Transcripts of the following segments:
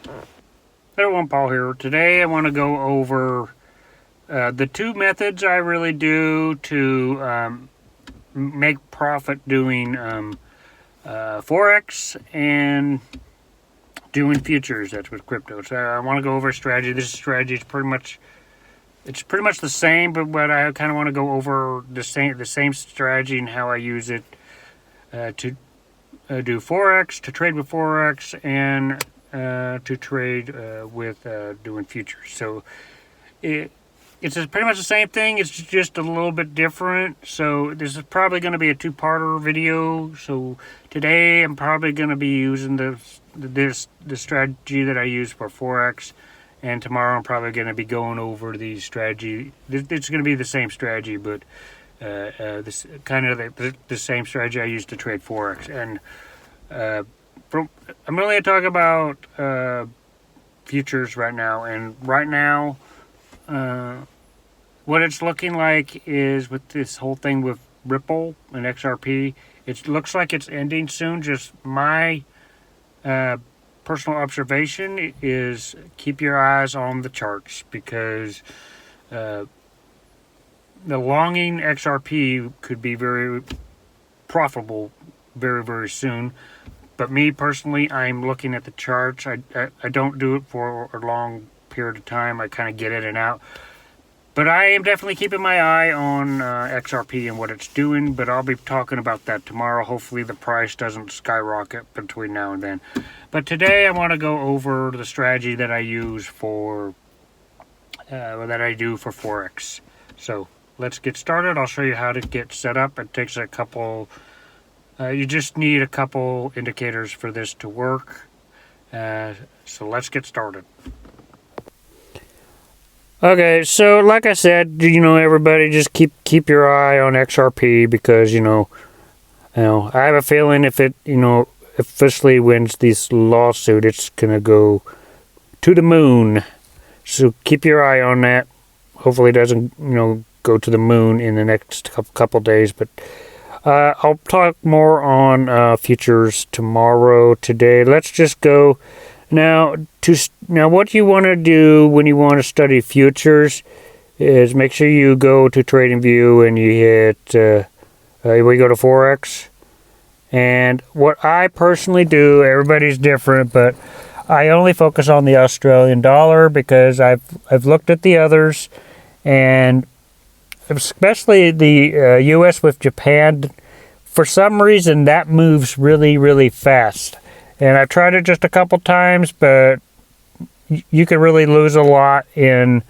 Hello everyone, Paul here. Today I want to go over the two methods I really do to make profit doing Forex and doing futures. That's with crypto. So I want to go over a strategy. This strategy is pretty much the same, but I kind of want to go over the same strategy and how I use it to do Forex, to trade with Forex, and to trade with doing futures. So it's pretty much the same thing. It's just a little bit different. So this is probably going to be a two-parter video. So today I'm probably going to be using the strategy that I use for Forex, and tomorrow I'm probably going to be going over the strategy. It's going to be the same strategy, but this kind of the same strategy I use to trade Forex. And I'm really talking about futures right now, and right now what it's looking like is with this whole thing with Ripple and XRP, it looks like it's ending soon. Just my personal observation is keep your eyes on the charts, because the longing XRP could be very profitable very, very soon. But me personally, I'm looking at the charts. I don't do it for a long period of time. I kind of get in and out. But I am definitely keeping my eye on XRP and what it's doing. But I'll be talking about that tomorrow. Hopefully the price doesn't skyrocket between now and then. But today I want to go over the strategy that I use for for Forex. So let's get started. I'll show you how to get set up. It takes a couple. You just need a couple indicators for this to work. So let's get started. Okay, so like I said, everybody just keep your eye on XRP, because I have a feeling if it officially wins this lawsuit, it's gonna go to the moon. So keep your eye on that. Hopefully it doesn't go to the moon in the next couple days, but I'll talk more on futures tomorrow. Today, let's just go now. What you want to do when you want to study futures is make sure you go to TradingView and you hit. We go to Forex, and what I personally do, everybody's different, but I only focus on the Australian dollar because I've looked at the others, and especially the U.S. with Japan, for some reason that moves really, really fast. And I've tried it just a couple times, but you can really lose a lot in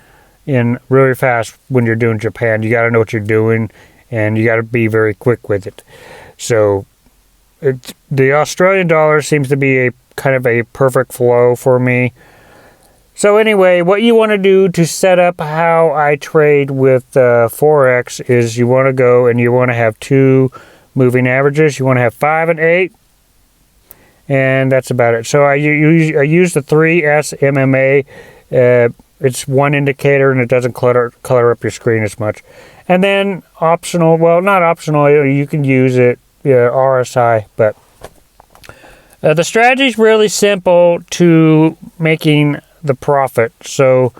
really fast when you're doing Japan. You got to know what you're doing, and you got to be very quick with it. So the Australian dollar seems to be a kind of a perfect flow for me. So anyway, what you want to do to set up how I trade with Forex is you want to go and you want to have two moving averages. You want to have 5 and 8, and that's about it. So I use the 3S MMA. It's one indicator, and it doesn't color up your screen as much. And then optional, well, not optional, you can use it, RSI, but the strategy is really simple to making the profit. So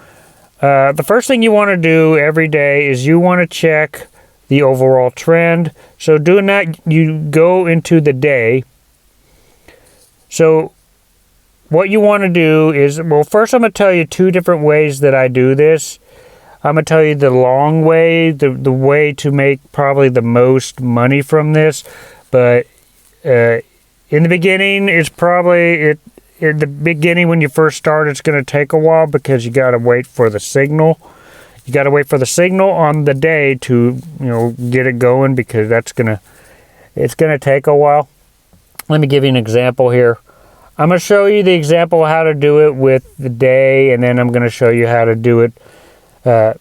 the first thing you want to do every day is you want to check the overall trend. So doing that, you go into the day. So what you want to do is, well, first I'm going to tell you two different ways that I do this. I'm going to tell you the long way, the way to make probably the most money from this. But in the beginning, it's probably in the beginning, when you first start, it's going to take a while because you got to wait for the signal. You got to wait for the signal on the day to, get it going, because it's going to take a while. Let me give you an example here. I'm going to show you the example of how to do it with the day, and then I'm going to show you how to do it. When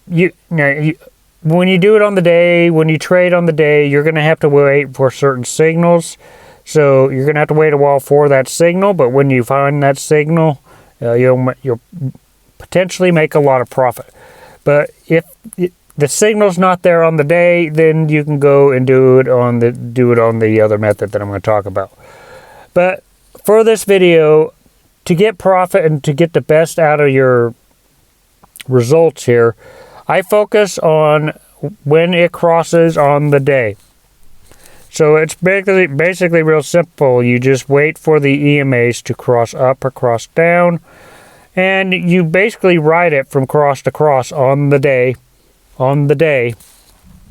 you do it on the day, when you trade on the day, you're going to have to wait for certain signals. So you're going to have to wait a while for that signal, but when you find that signal, you'll potentially make a lot of profit. But if the signal's not there on the day, then you can go and do it on the other method that I'm going to talk about. But for this video, to get profit and to get the best out of your results here, I focus on when it crosses on the day. So it's basically real simple. You just wait for the EMAs to cross up or cross down, and you basically ride it from cross to cross on the day,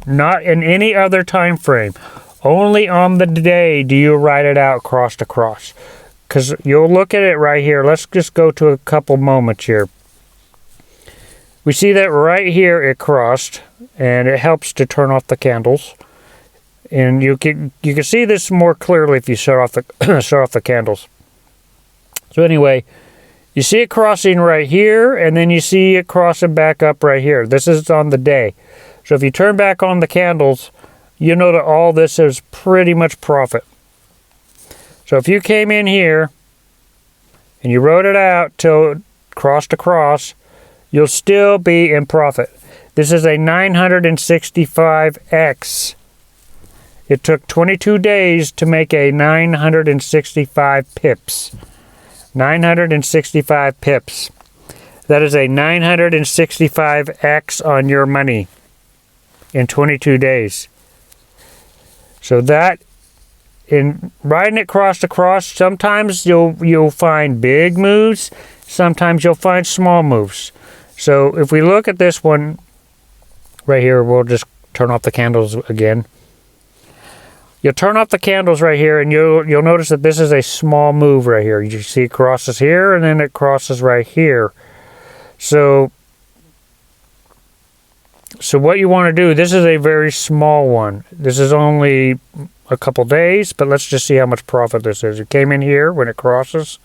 not in any other time frame. Only on the day do you ride it out cross to cross. Because you'll look at it right here. Let's just go to a couple moments here. We see that right here it crossed, and it helps to turn off the candles. And you can see this more clearly if you shut off the candles. So anyway, you see it crossing right here, and then you see it crossing back up right here. This is on the day. So if you turn back on the candles, you know that all this is pretty much profit. So if you came in here and you wrote it out till cross to cross, you'll still be in profit. This is a 965X. It took 22 days to make a 965 pips. 965 pips. That is a 965X on your money in 22 days. So that, in riding it cross to cross, sometimes you'll find big moves, sometimes you'll find small moves. So if we look at this one right here, we'll just turn off the candles again. You'll turn off the candles right here, and you'll notice that this is a small move right here. You see it crosses here, and then it crosses right here. So what you want to do, this is a very small one. This is only a couple days, but let's just see how much profit this is. You came in here when it crosses,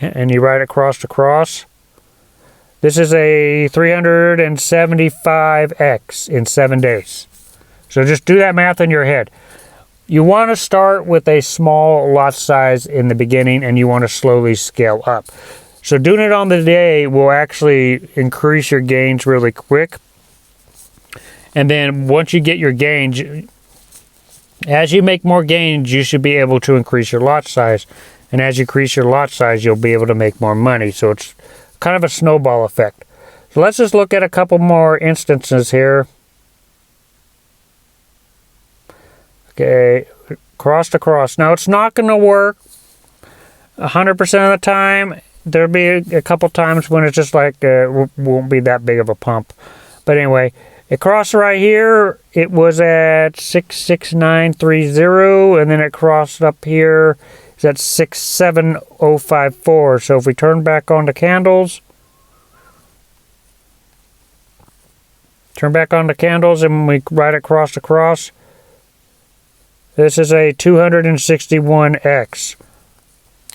and you ride it cross to cross. This is a 375X in 7 days. So just do that math in your head. You want to start with a small lot size in the beginning, and you want to slowly scale up. So doing it on the day will actually increase your gains really quick. And then once you get your gains, as you make more gains, you should be able to increase your lot size. And as you increase your lot size, you'll be able to make more money. So it's kind of a snowball effect. So let's just look at a couple more instances here. Okay, cross to cross. Now, it's not going to work 100% of the time. There'll be a couple times when it's just like won't be that big of a pump. But anyway, it crossed right here. It was at 66930, and then it crossed up here. It's at 67054. So if we turn back on the candles, and we ride it cross to cross, this is a 261X.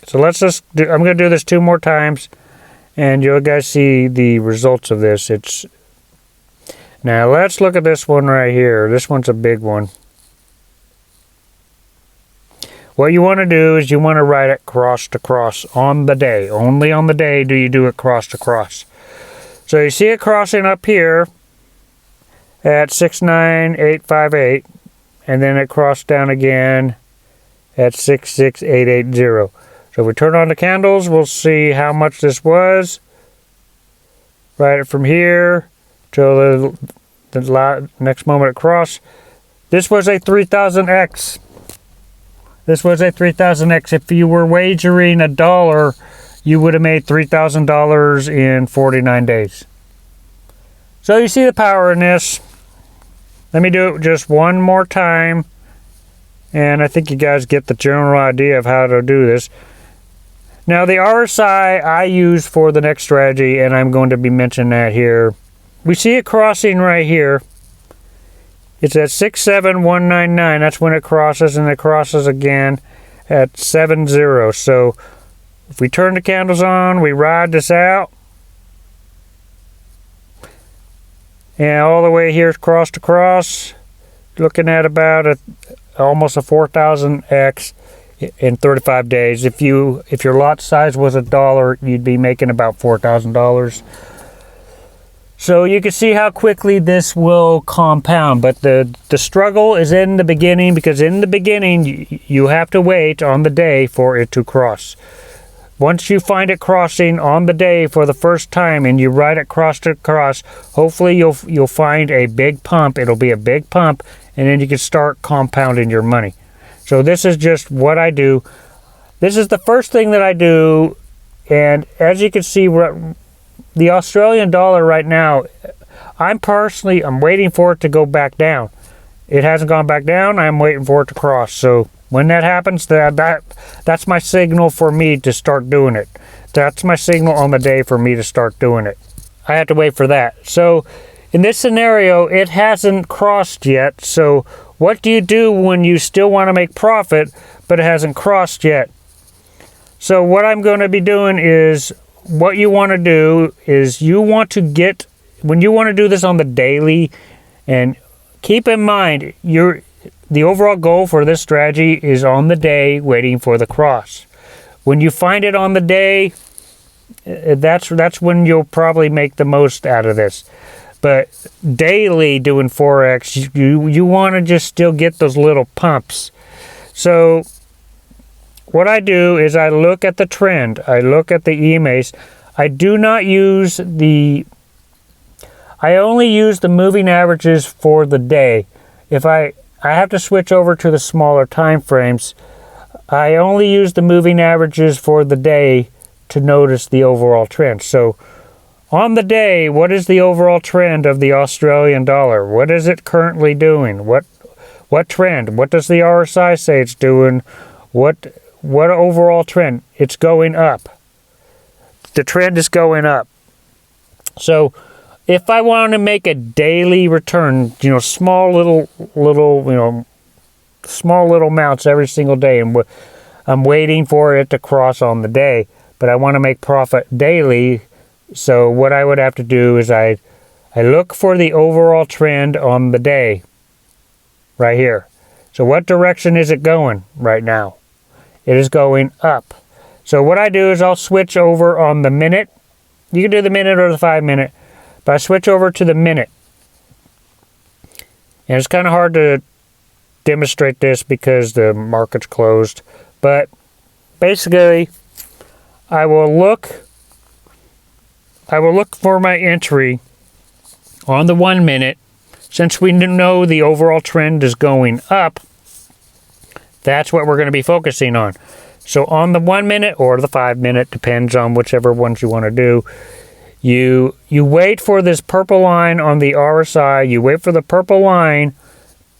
So let's just do, I'm going to do this 2 more times, and you guys see the results of this. Now let's look at this one right here. This one's a big one. What you want to do is you want to ride it cross to cross on the day. Only on the day do you do it cross to cross. So you see it crossing up here at 69858. And then it crossed down again at 66880. So if we turn on the candles, we'll see how much this was. Ride it from here till the next moment it crossed. This was a 3000X. This was a 3000X. If you were wagering $1, you would have made $3,000 in 49 days. So you see the power in this. Let me do it just one more time, and I think you guys get the general idea of how to do this. Now, the RSI I use for the next strategy, and I'm going to be mentioning that here. We see it crossing right here. It's at 67199. That's when it crosses, and it crosses again at 70. So if we turn the candles on, we ride this out. And all the way here cross to cross, looking at about almost a 4,000X in 35 days. If your lot size was $1, you'd be making about $4,000. So you can see how quickly this will compound. But the struggle is in the beginning, because in the beginning you have to wait on the day for it to cross. once you find it crossing on the day for the first time and you ride it cross to cross, hopefully you'll find a big pump. It'll be a big pump, and then you can start compounding your money. So this is just what I do. This is the first thing that I do, and as you can see, the Australian dollar right now, I'm waiting for it to go back down. It hasn't gone back down. I'm waiting for it to cross. So when that happens, that's my signal for me to start doing it. That's my signal on the day for me to start doing it. I have to wait for that. So in this scenario, it hasn't crossed yet. So what do you do when you still want to make profit, but it hasn't crossed yet? So what I'm going to be doing is, what you want to do is when you want to do this on the daily, and keep in mind, the overall goal for this strategy is on the day, waiting for the cross. When you find it on the day, that's when you'll probably make the most out of this. But daily doing Forex, you want to just still get those little pumps. So what I do is I look at the trend. I look at the EMAs. I do not use I only use the moving averages for the day. If I have to switch over to the smaller time frames, I only use the moving averages for the day to notice the overall trend. So on the day, what is the overall trend of the Australian dollar? What is it currently doing? What trend? What does the RSI say it's doing? What overall trend? It's going up. The trend is going up. So if I want to make a daily return, small little amounts every single day, and I'm waiting for it to cross on the day, but I want to make profit daily. So what I would have to do is I look for the overall trend on the day right here. So what direction is it going right now? It is going up. So what I do is I'll switch over on the minute. You can do the minute or the 5 minute, but I switch over to the minute. And it's kind of hard to demonstrate this because the market's closed. But basically, I will look for my entry on the 1 minute. Since we know the overall trend is going up, that's what we're going to be focusing on. So on the 1 minute or the 5 minute, depends on whichever ones you want to do, you wait for this purple line on the RSI. You wait for the purple line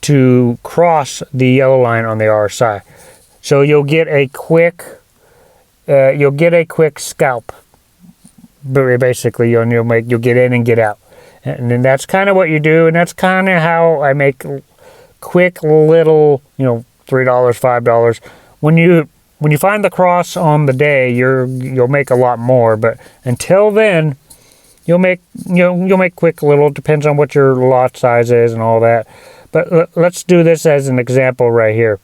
to cross the yellow line on the RSI. So you'll get a quick scalp. Basically, you'll get in and get out, and then that's kind of what you do, and that's kind of how I make quick little, $3, $5. When you find the cross on the day, you'll make a lot more, but until then, you'll make quick little, depends on what your lot size is and all that. But let's do this as an example right here.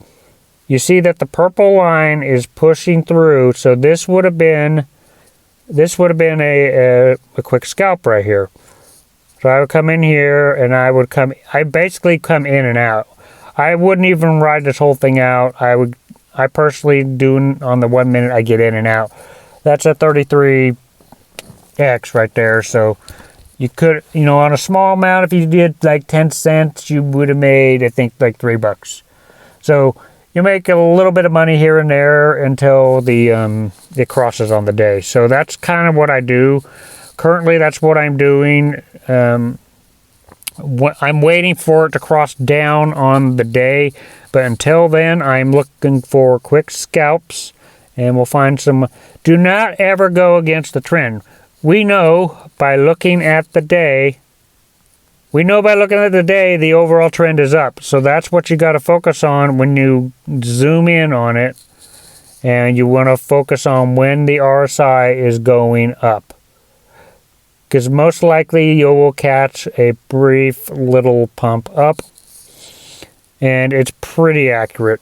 You see that the purple line is pushing through, so this would have been a quick scalp right here. So I would come in here and I basically come in and out. I wouldn't even ride this whole thing out. I personally do on the 1 minute, I get in and out. That's a 33X right there. So you could, on a small amount, if you did like 10 cents, you would have made, I think, like $3. So you make a little bit of money here and there until it crosses on the day. So that's kind of what I do. Currently, that's what I'm doing. I'm waiting for it to cross down on the day. But until then, I'm looking for quick scalps. And we'll find some. Do not ever go against the trend. We know by looking at the day, the overall trend is up. So that's what you got to focus on when you zoom in on it. And you want to focus on when the RSI is going up. Because most likely you will catch a brief little pump up. And it's pretty accurate.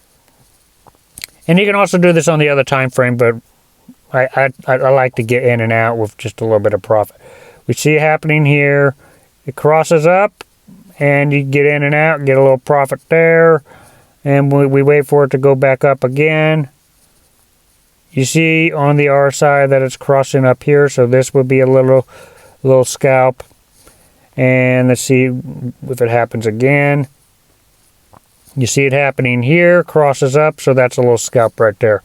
And you can also do this on the other time frame, but I like to get in and out with just a little bit of profit. We see it happening here. It crosses up, and you get in and out, get a little profit there, and we wait for it to go back up again. you see on the RSI that it's crossing up here, so this would be a little scalp. And let's see if it happens again. You see it happening here, crosses up, so that's a little scalp right there.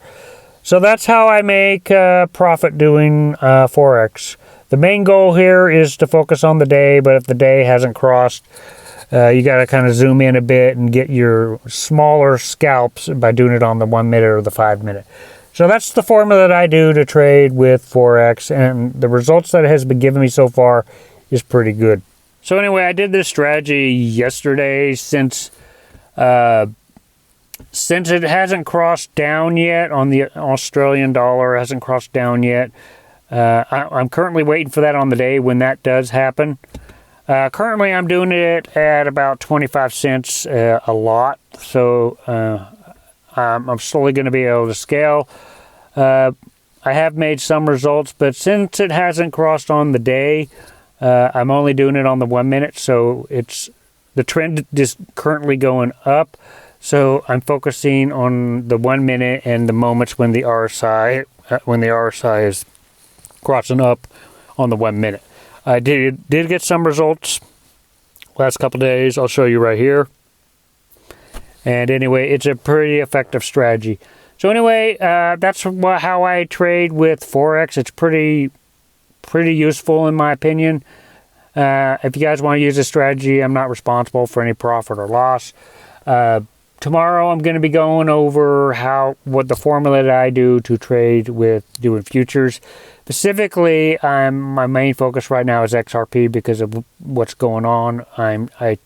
So that's how I make profit doing Forex. The main goal here is to focus on the day, but if the day hasn't crossed, you got to kind of zoom in a bit and get your smaller scalps by doing it on the 1 minute or the 5 minute. So that's the formula that I do to trade with Forex, and the results that it has been giving me so far is pretty good. So anyway, I did this strategy yesterday since it hasn't crossed down yet on the Australian dollar, hasn't crossed down yet. I'm currently waiting for that on the day when that does happen. Currently, I'm doing it at about 25 cents a lot, so I'm slowly going to be able to scale. I have made some results, but since it hasn't crossed on the day, I'm only doing it on the 1 minute, so the trend is currently going up. So I'm focusing on the 1 minute and the moments when the RSI is crossing up on the 1 minute. I did get some results last couple days. I'll show you right here. And anyway, it's a pretty effective strategy. So anyway, that's how I trade with Forex. It's pretty useful in my opinion. If you guys want to use this strategy, I'm not responsible for any profit or loss. Tomorrow I'm going to be going over what the formula that I do to trade with doing futures. Specifically, my main focus right now is XRP because of what's going on. I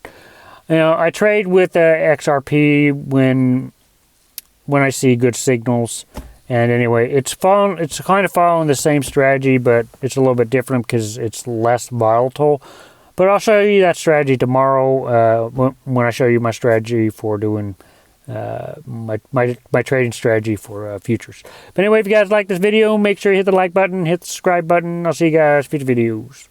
trade with XRP when I see good signals. And anyway, it's kind of following the same strategy, but it's a little bit different because it's less volatile. But I'll show you that strategy tomorrow when I show you my strategy for doing my trading strategy for futures. But anyway, if you guys like this video, make sure you hit the like button, hit the subscribe button. I'll see you guys in future videos.